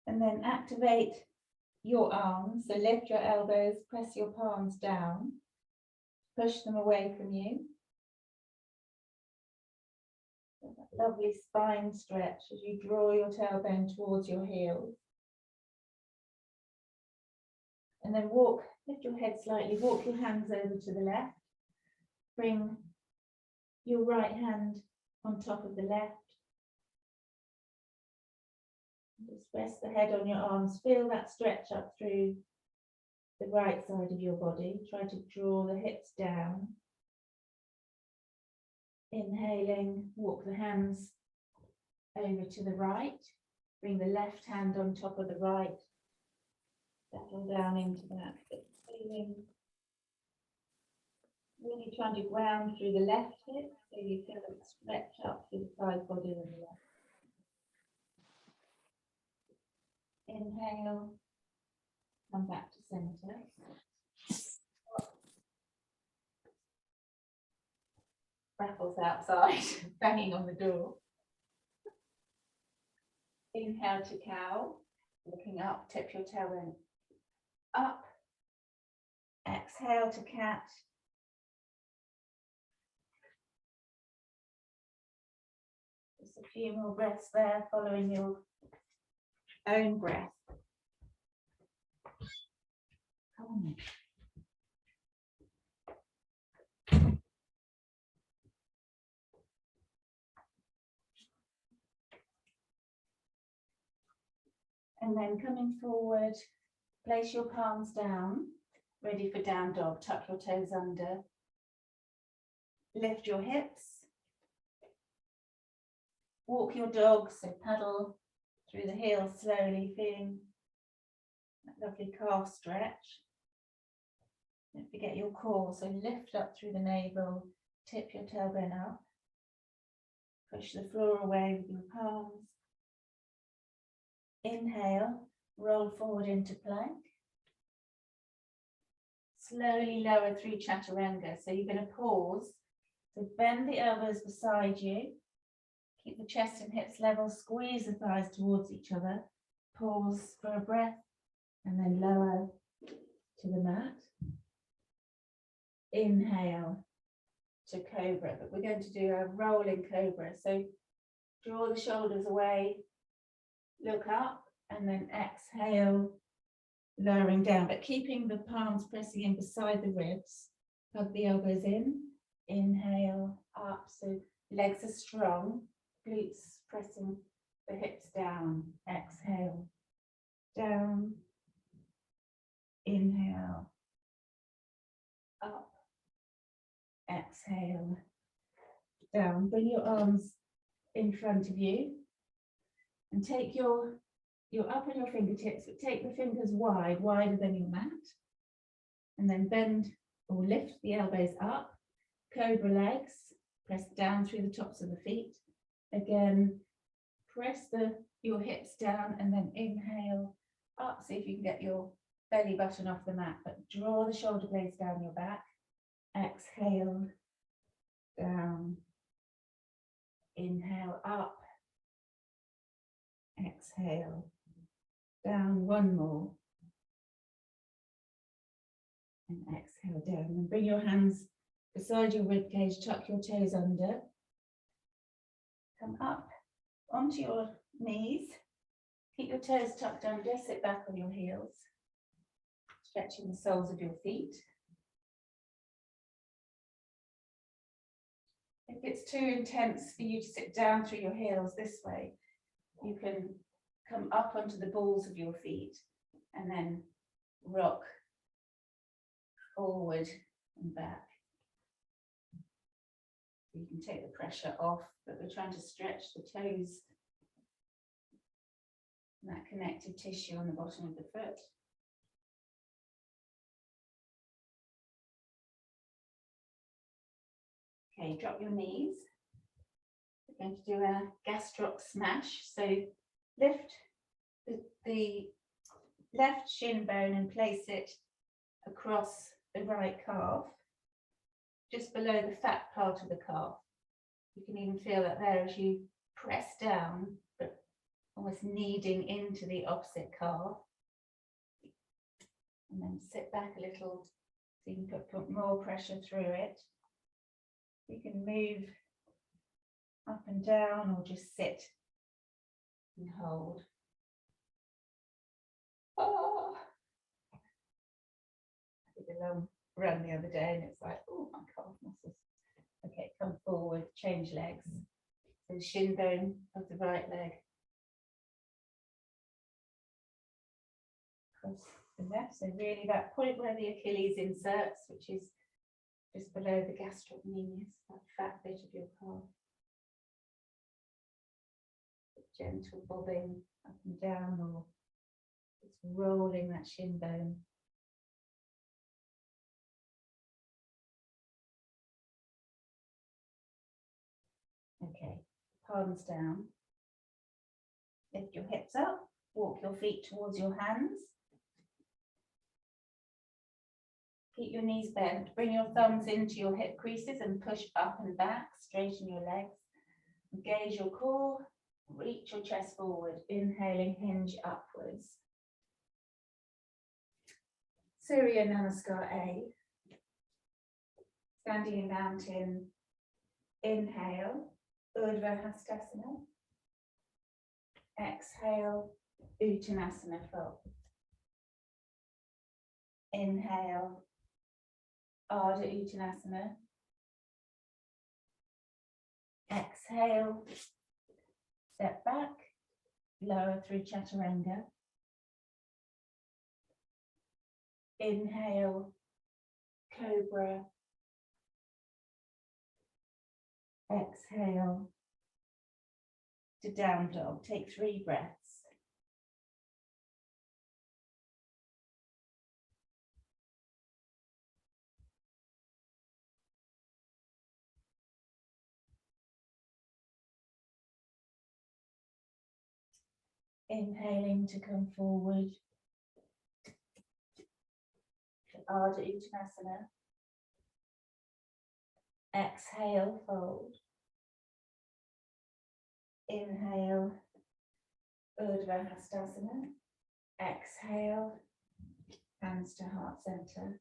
And then activate your arms. So lift your elbows, press your palms down, push them away from you. That lovely spine stretch as you draw your tailbone towards your heels. And then walk, lift your head slightly, walk your hands over to the left. Bring your right hand on top of the left. Just rest the head on your arms. Feel that stretch up through the right side of your body. Try to draw the hips down. Inhaling, walk the hands over to the right. Bring the left hand on top of the right. Settle down into that. Feeling, really trying to ground through the left hip so you feel it stretch up through the side body of the left. Inhale, come back to center. Raffles outside, banging on the door. Inhale to cow, looking up, tip your tailbone up. Exhale to cat. Just a few more breaths there, following your own breath. Come on. And then coming forward, place your palms down, ready for down dog. Tuck your toes under. Lift your hips. Walk your dog, so paddle through the heels slowly, feeling that lovely calf stretch. Don't forget your core, so lift up through the navel, tip your tailbone up. Push the floor away with your palms. Inhale, roll forward into plank. Slowly lower through chaturanga. So you're going to pause. So bend the elbows beside you. Keep the chest and hips level. Squeeze the thighs towards each other. Pause for a breath and then lower to the mat. Inhale to cobra, but we're going to do a rolling cobra. So draw the shoulders away. Look up and then exhale, lowering down, but keeping the palms pressing in beside the ribs. Hug the elbows in. Inhale, up, so legs are strong. Glutes pressing the hips down. Exhale, down. Inhale, up. Exhale, down. Bring your arms in front of you. And take your up on your fingertips, but take the fingers wide, wider than your mat. And then bend or lift the elbows up. Cobra legs, press down through the tops of the feet. Again, press your hips down and then inhale up. See if you can get your belly button off the mat, but draw the shoulder blades down your back. Exhale, down. Inhale, up. Exhale, down. One more. And exhale, down. And bring your hands beside your rib cage, tuck your toes under. Come up onto your knees. Keep your toes tucked under, sit back on your heels. Stretching the soles of your feet. If it's too intense for you to sit down through your heels this way, you can come up onto the balls of your feet and then rock forward and back. You can take the pressure off, but we're trying to stretch the toes and that connective tissue on the bottom of the foot. Okay, drop your knees. We're going to do a gastroc smash. So lift the left shin bone and place it across the right calf, just below the fat part of the calf. You can even feel that there as you press down, but almost kneading into the opposite calf. And then sit back a little so you can put more pressure through it. You can move up and down or just sit and hold. Oh. I did a long run the other day and it's like, oh, my calf muscles. Okay, come forward, change legs. So the shin bone of the right leg. Cross the left, so really that point where the Achilles inserts, which is just below the gastrocnemius, that fat bit of your calf. Gentle bobbing up and down or just rolling that shin bone. Okay, palms down. Lift your hips up, walk your feet towards your hands. Keep your knees bent, bring your thumbs into your hip creases and push up and back, straighten your legs. Engage your core, reach your chest forward, inhaling, hinge upwards. Surya Namaskar A. Standing in mountain, inhale, Urdhva Hastasana. Exhale, Uttanasana fold. Inhale, Ardha Uttanasana. Exhale, step back, lower through Chaturanga. Inhale, Cobra. Exhale to down dog. Take 3 breaths. Inhaling to come forward to Ardha Uttanasana. Exhale, fold. Inhale, Urdhva Hastasana. Exhale, hands to heart center.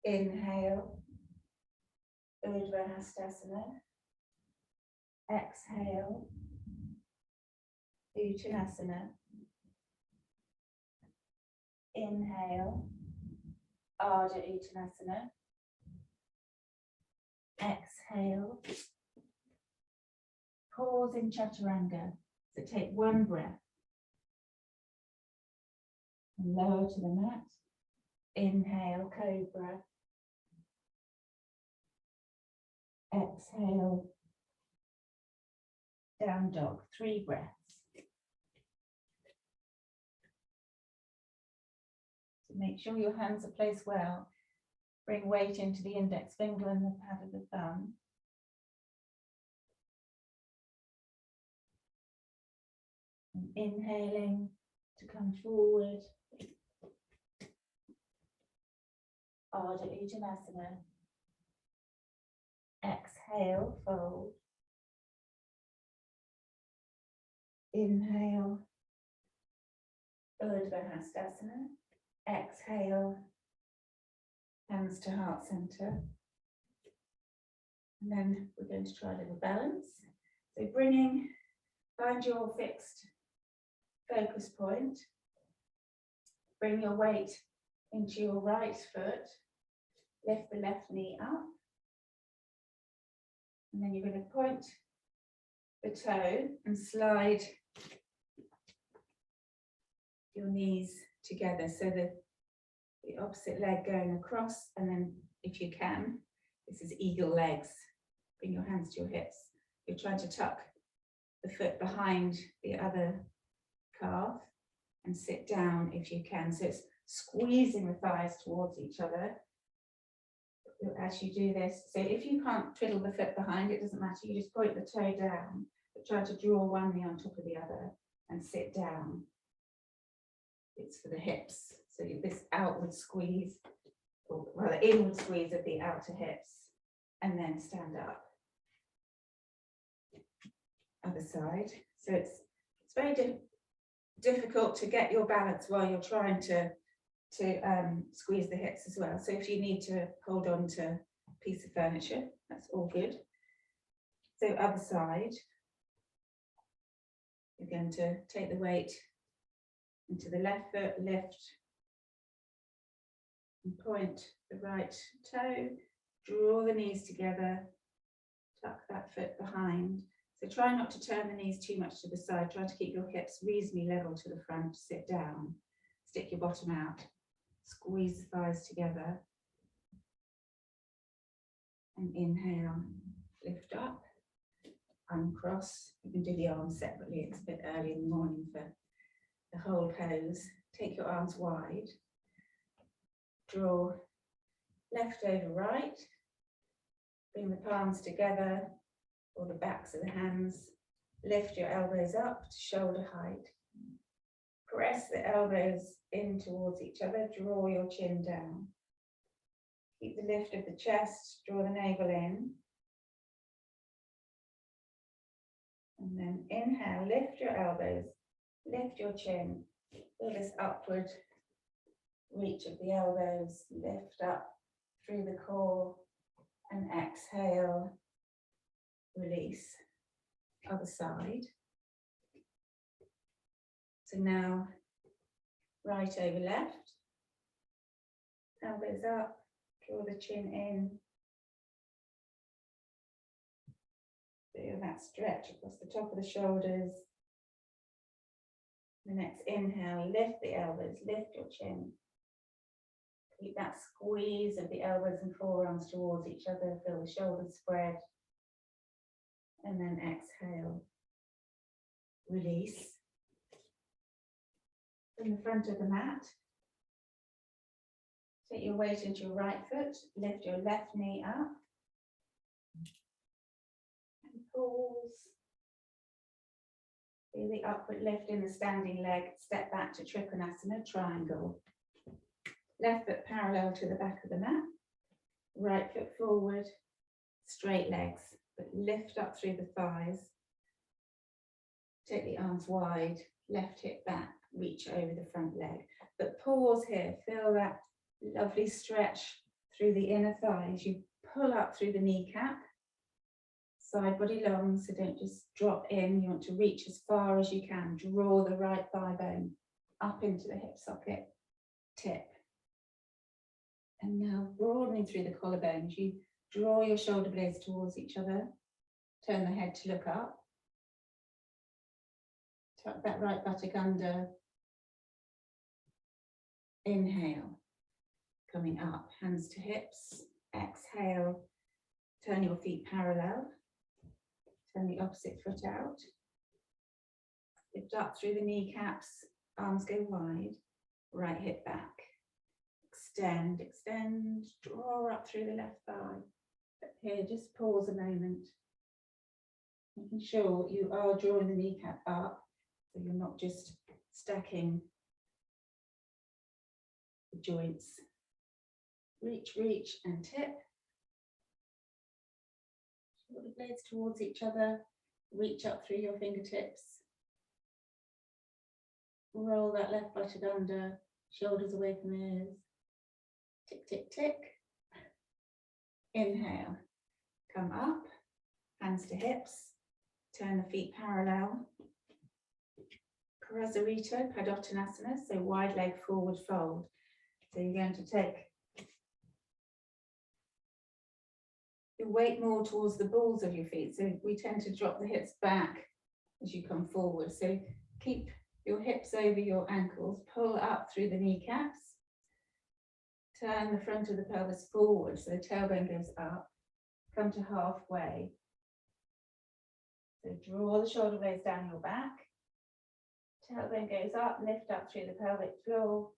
Inhale, Urdhva Hastasana. Exhale, Uttanasana. Inhale, Ardha Uttanasana. Exhale. Pause in Chaturanga. So take 1 breath. And lower to the mat. Inhale, Cobra. Exhale, down dog. 3 breaths. So make sure your hands are placed well. Bring weight into the index finger and the pad of the thumb. And inhaling to come forward. Ardha Uttanasana. Exhale, fold. Inhale, Urdhva Hastasana. Exhale, hands to heart center. And then we're going to try a little balance. So find your fixed focus point. Bring your weight into your right foot. Lift the left knee up. And then you're going to point the toe and slide your knees together so that the opposite leg going across, and then if you can, this is eagle legs. Bring your hands to your hips. You're trying to tuck the foot behind the other calf and sit down if you can. So it's squeezing the thighs towards each other as you do this. So if you can't twiddle the foot behind, it doesn't matter. You just point the toe down, but try to draw one knee on top of the other and sit down. It's for the hips. So this outward squeeze, or rather inward squeeze of the outer hips, and then stand up. Other side. So it's It's very difficult to get your balance while you're trying to squeeze the hips as well. So if you need to hold on to a piece of furniture, that's all good. So other side, you're going to take the weight into the left foot, lift and point the right toe, draw the knees together, tuck that foot behind. So try not to turn the knees too much to the side, try to keep your hips reasonably level to the front, sit down, stick your bottom out, squeeze the thighs together, and inhale, lift up, uncross. You can do the arms separately, it's a bit early in the morning for the whole pose. Take your arms wide, draw left over right, bring the palms together or the backs of the hands, lift your elbows up to shoulder height, press the elbows in towards each other, draw your chin down, keep the lift of the chest, draw the navel in, and then inhale, lift your elbows, lift your chin, feel this upward reach of the elbows, lift up through the core, and exhale, release. Other side. So now right over left, elbows up, draw the chin in, feel that stretch across the top of the shoulders. The next inhale, lift the elbows, lift your chin. Keep that squeeze of the elbows and forearms towards each other, feel the shoulders spread. And then exhale, release. From the front of the mat, take your weight into your right foot, lift your left knee up. And pause. Feel the upward lift in the standing leg, step back to Trikonasana, triangle. Left foot parallel to the back of the mat, right foot forward, straight legs, but lift up through the thighs. Take the arms wide, left hip back, reach over the front leg. But pause here, feel that lovely stretch through the inner thighs. You pull up through the kneecap, side body long, so don't just drop in. You want to reach as far as you can. Draw the right thigh bone up into the hip socket, tip. And now broadening through the collarbones, you draw your shoulder blades towards each other, turn the head to look up, tuck that right buttock under, inhale, coming up, hands to hips, exhale, turn your feet parallel, turn the opposite foot out, lift up through the kneecaps, arms go wide, right hip back. Extend, extend, draw up through the left thigh. But here, just pause a moment. Making sure you are drawing the kneecap up, so you're not just stacking the joints. Reach, reach, and tip. Shoulder blades towards each other. Reach up through your fingertips. Roll that left buttock under, shoulders away from ears. Tick, tick, tick. Inhale, come up, hands to hips, turn the feet parallel. Prasarita, Padottanasana, so wide leg forward fold. So you're going to take your weight more towards the balls of your feet. So we tend to drop the hips back as you come forward. So keep your hips over your ankles, pull up through the kneecaps. Turn the front of the pelvis forward so the tailbone goes up, come to halfway. So draw the shoulder blades down your back, tailbone goes up, lift up through the pelvic floor,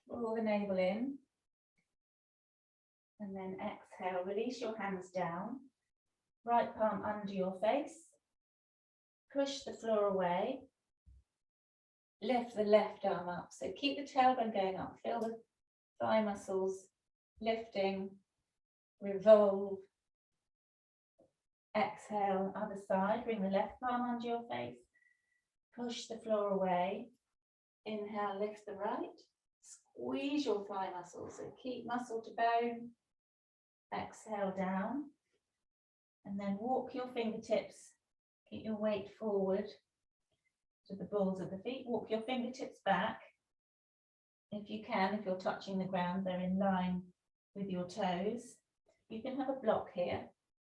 draw the navel in, and then exhale, release your hands down, right palm under your face, push the floor away, lift the left arm up, so keep the tailbone going up, feel the thigh muscles lifting, revolve, exhale, other side, bring the left palm under your face, Push the floor away. Inhale, lift the right. Squeeze your thigh muscles, so keep muscle to bone. Exhale down. And then walk your fingertips, keep your weight forward to the balls of the feet. Walk your fingertips back. If you can, if you're touching the ground, they're in line with your toes. You can have a block here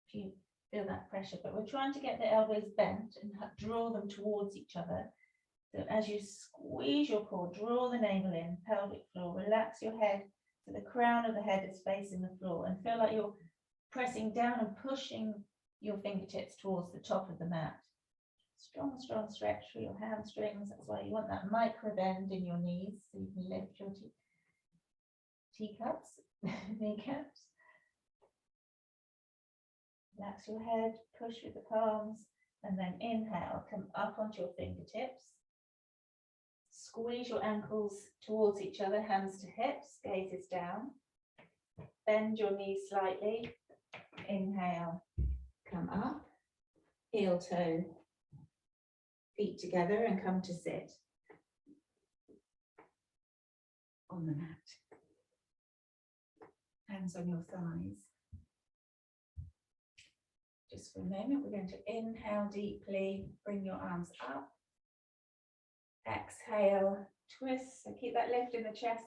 if you feel that pressure, but we're trying to get the elbows bent and draw them towards each other. So as you squeeze your core, draw the navel in, pelvic floor, relax your head so the crown of the head is facing the floor, and feel like you're pressing down and pushing your fingertips towards the top of the mat. Strong, strong stretch for your hamstrings. That's why you want that micro bend in your knees, so you can lift your teacups, kneecaps. Relax your head, push with the palms, and then inhale, come up onto your fingertips. Squeeze your ankles towards each other, hands to hips, gazes down. Bend your knees slightly. Inhale, come up, heel toe, feet together and come to sit on the mat. Hands on your thighs. Just for a moment, we're going to inhale deeply, bring your arms up. Exhale, twist, so keep that lift in the chest.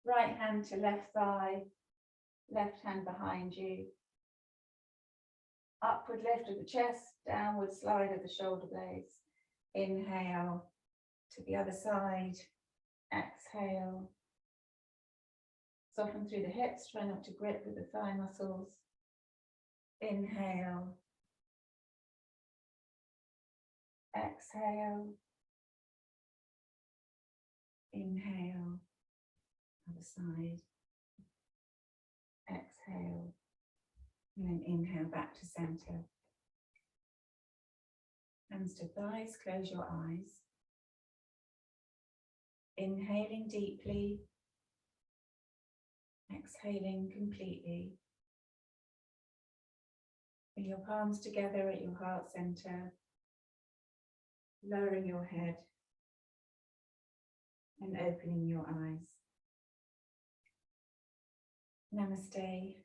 Right hand to left thigh, left hand behind you. Upward lift of the chest, downward slide of the shoulder blades. Inhale to the other side. Exhale. Soften through the hips, try not to grip with the thigh muscles. Inhale. Exhale. Inhale. Other side. Exhale. And then inhale back to center. Hands to thighs, close your eyes. Inhaling deeply. Exhaling completely. Bring your palms together at your heart center. Lowering your head. And opening your eyes. Namaste.